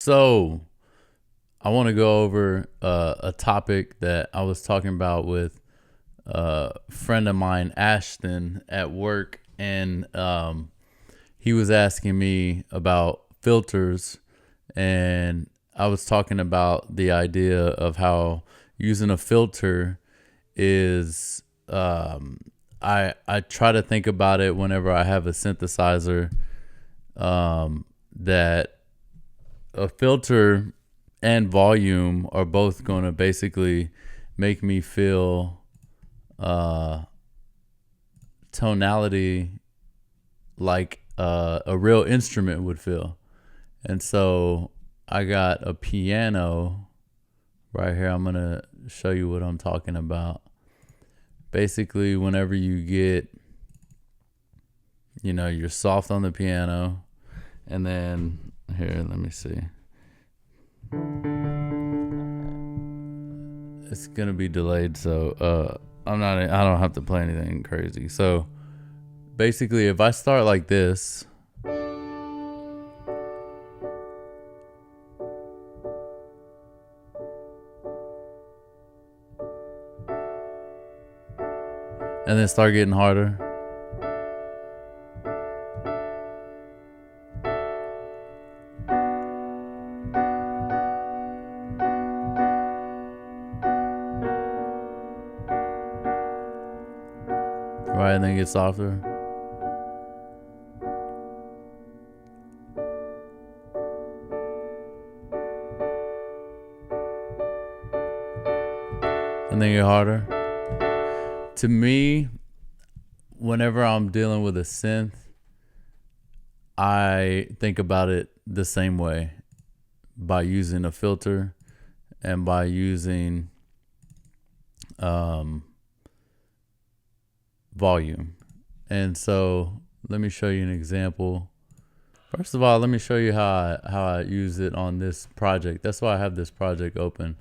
So I want to go over a topic that I was talking about with a friend of mine, Ashton, at work, and he was asking me about filters, and I was talking about the idea of how using a filter is. I try to think about it whenever I have a synthesizer, that a filter and volume are both going to basically make me feel tonality like a real instrument would feel. And so I got a piano right here. I'm going to show you what I'm talking about. Basically, whenever you get, you're soft on the piano, and then here, let me see. It's gonna be delayed, so I don't have to play anything crazy. So basically, if I start like this, and then start getting harder, right, and then get softer. And then get harder. To me, whenever I'm dealing with a synth, I think about it the same way, by using a filter and by using volume. And so let me show you an example. First of all, let me show you how I use it on this project. That's why I have this project open.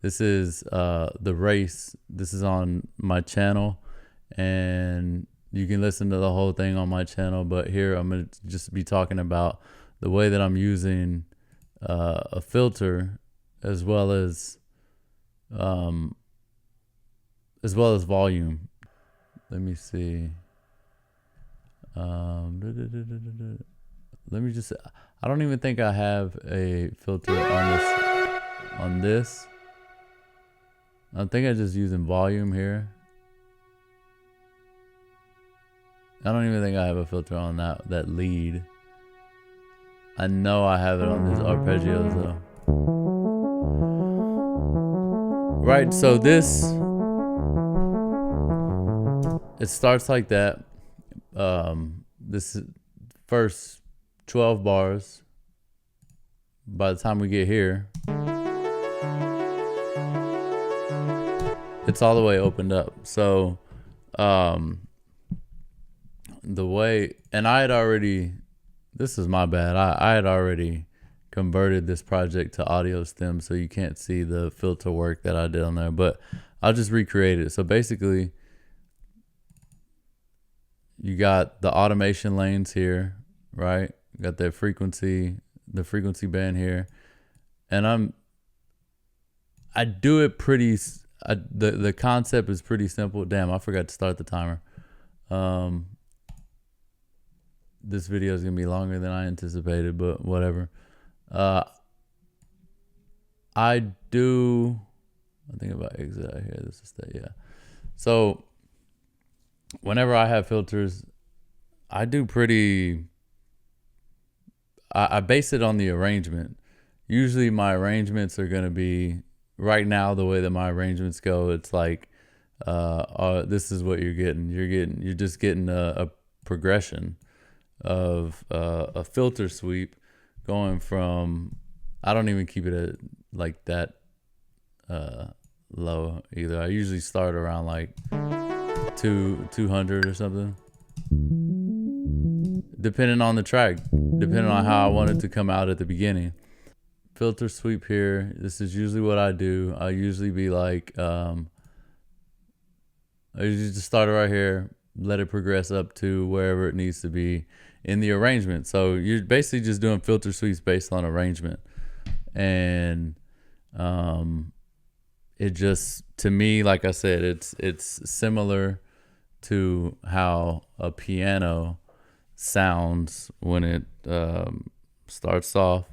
This is the race. This is on my channel, and you can listen to the whole thing on my channel. But here I'm going to just be talking about the way that I'm using a filter as well as volume. Let me see. Let me just. I don't even think I have a filter on this. I think I'm just using volume here. I don't even think I have a filter on that lead. I know I have it on this arpeggios though. Right, so this, it starts like that. This is first 12 bars. By the time we get here, it's all the way opened up. So the way, and I had already, this is my bad, I had already converted this project to audio stem, so you can't see the filter work that I did on there, but I'll just recreate it. So basically, you got the automation lanes here, right? You got the frequency band here, and I do it pretty. The concept is pretty simple. Damn, I forgot to start the timer. This video is gonna be longer than I anticipated, but whatever. I think about exit out here. This is that, yeah. So whenever I have filters, I do pretty. I base it on the arrangement. Usually my arrangements are gonna be, right now, the way that my arrangements go, it's like, this is what you're getting. You're just getting a progression of a filter sweep going from, I don't even keep it at like that low either. I usually start around like 200 or something, depending on the track, depending on how I want it to come out at the beginning. Filter sweep here. This is usually what I do. I usually be like, I usually just start it right here, let it progress up to wherever it needs to be in the arrangement. So you're basically just doing filter sweeps based on arrangement. And it just, to me, like I said, it's similar to how a piano sounds when it starts off.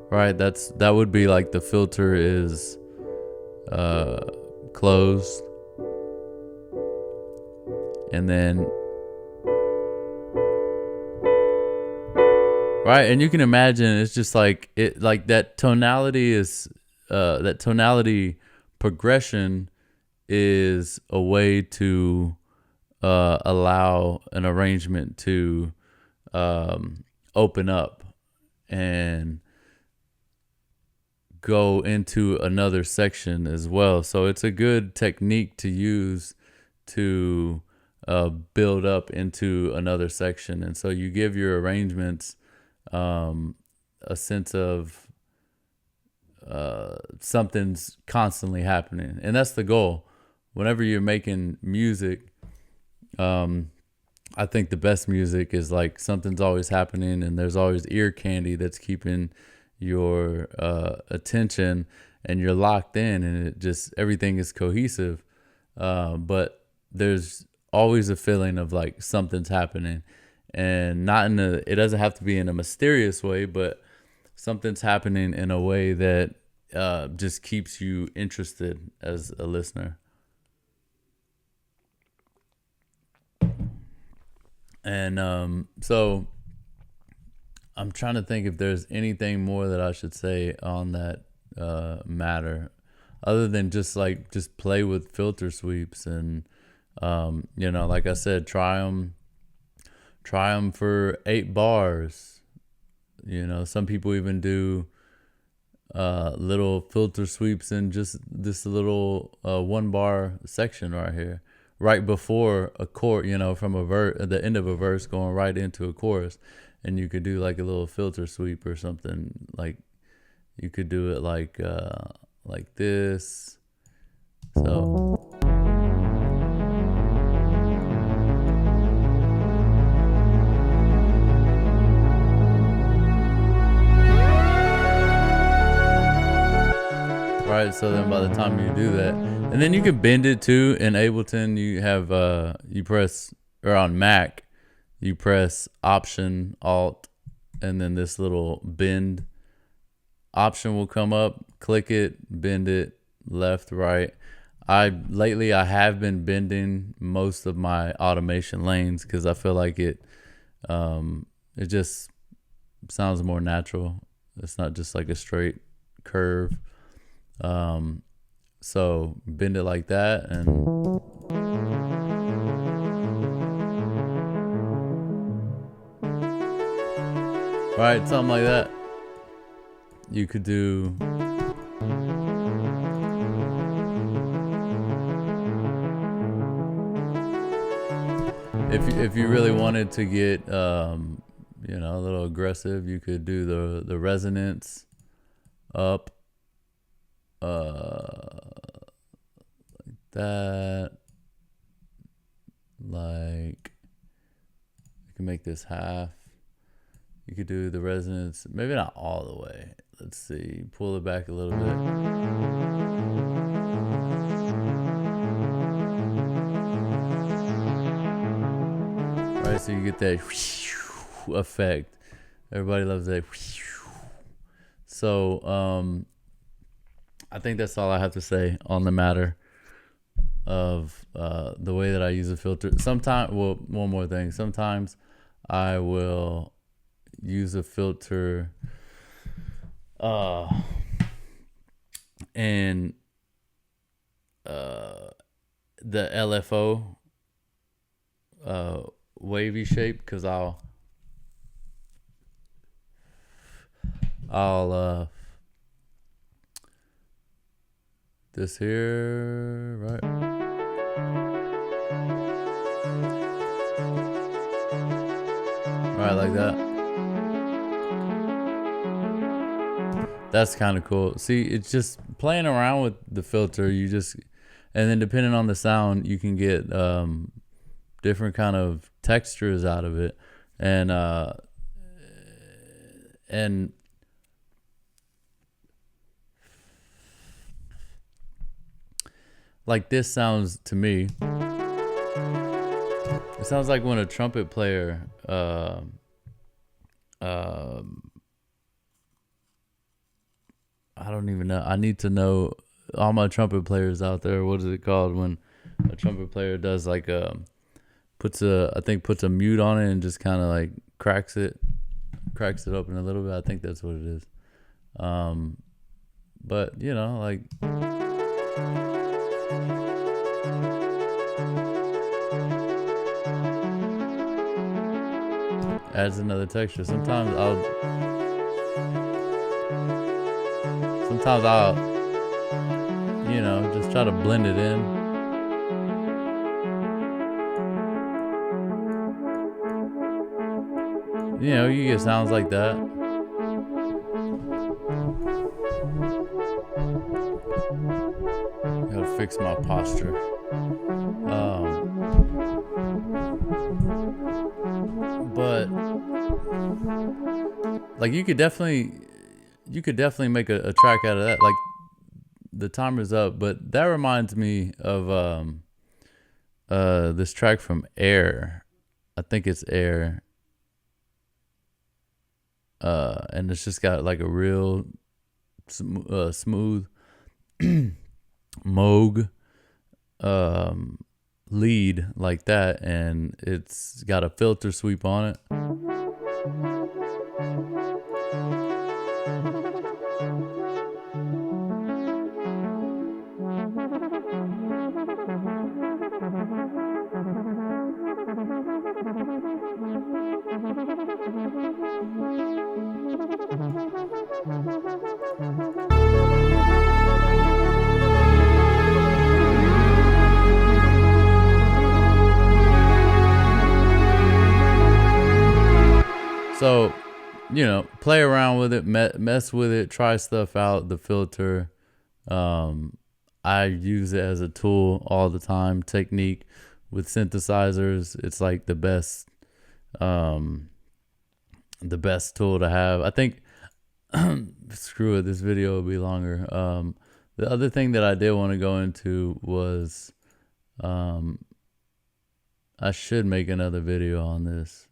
Right, that would be like the filter is closed, and then right, and you can imagine it's just like it, like that tonality is that tonality progression is a way to allow an arrangement to open up and go into another section as well. So it's a good technique to use to build up into another section. And so you give your arrangements a sense of something's constantly happening. And that's the goal. Whenever you're making music, I think the best music is like something's always happening and there's always ear candy that's keeping your attention, and you're locked in, and it just, everything is cohesive. But there's always a feeling of like something's happening, and not in a, it doesn't have to be in a mysterious way, but something's happening in a way that just keeps you interested as a listener. And so I'm trying to think if there's anything more that I should say on that matter, other than just play with filter sweeps, and like I said, try them for 8 bars. Some people even do little filter sweeps in just this little 1 bar section right here, right before a chord, from the end of a verse going right into a chorus. And you could do like a little filter sweep or something. Like you could do it like this. So right, so then by the time you do that, and then you can bend it too. In Ableton, you have you press, or on Mac, you press Option Alt, and then this little bend option will come up. Click it, bend it left, right. Lately I have been bending most of my automation lanes because I feel like it just sounds more natural. It's not just like a straight curve. So bend it like that, and right, something like that. You could do if you really wanted to get a little aggressive, you could do the resonance up like that. Like, you can make this half. You could do the resonance, maybe not all the way. Let's see, pull it back a little bit. Right, so you get that effect. Everybody loves that. So I think that's all I have to say on the matter of the way that I use a filter. Sometimes, well, one more thing. Sometimes I will use a filter in the LFO wavy shape, because I'll this here, right? Right, like that. That's kind of cool. See, it's just playing around with the filter. And then depending on the sound, you can get different kind of textures out of it. and and like this sounds to me. It sounds like when a trumpet player I don't even know. I need to know all my trumpet players out there. What is it called when a trumpet player does like puts a mute on it and just kind of like cracks it open a little bit. I think that's what it is. But you know, like adds another texture. Sometimes I'll, you know, just try to blend it in. You know, you get sounds like that. Gotta fix my posture. But like you could definitely make a track out of that. Like the timer's up, but that reminds me of this track from Air. I think it's Air. And it's just got like a real smooth Moog lead like that, and it's got a filter sweep on it. So, you know, play around with it, mess with it, try stuff out, the filter. I use it as a tool all the time. Technique with synthesizers, it's like the best tool to have. I think, screw it, this video will be longer. The other thing that I did want to go into was, I should make another video on this.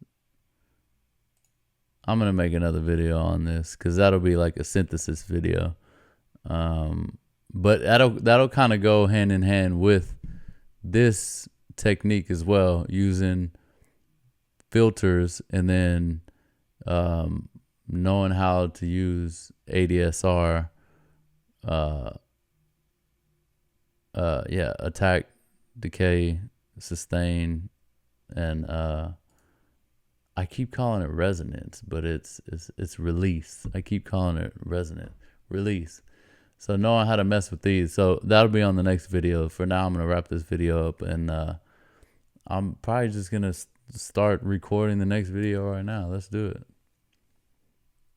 I'm going to make another video on this because that'll be like a synthesis video. But that'll kind of go hand in hand with this technique as well, using filters and then knowing how to use ADSR, attack, decay, sustain, and I keep calling it resonance, but it's release. I keep calling it resonant release. So knowing how to mess with these. So that'll be on the next video. For now, I'm going to wrap this video up, and I'm probably just going to start recording the next video right now. Let's do it.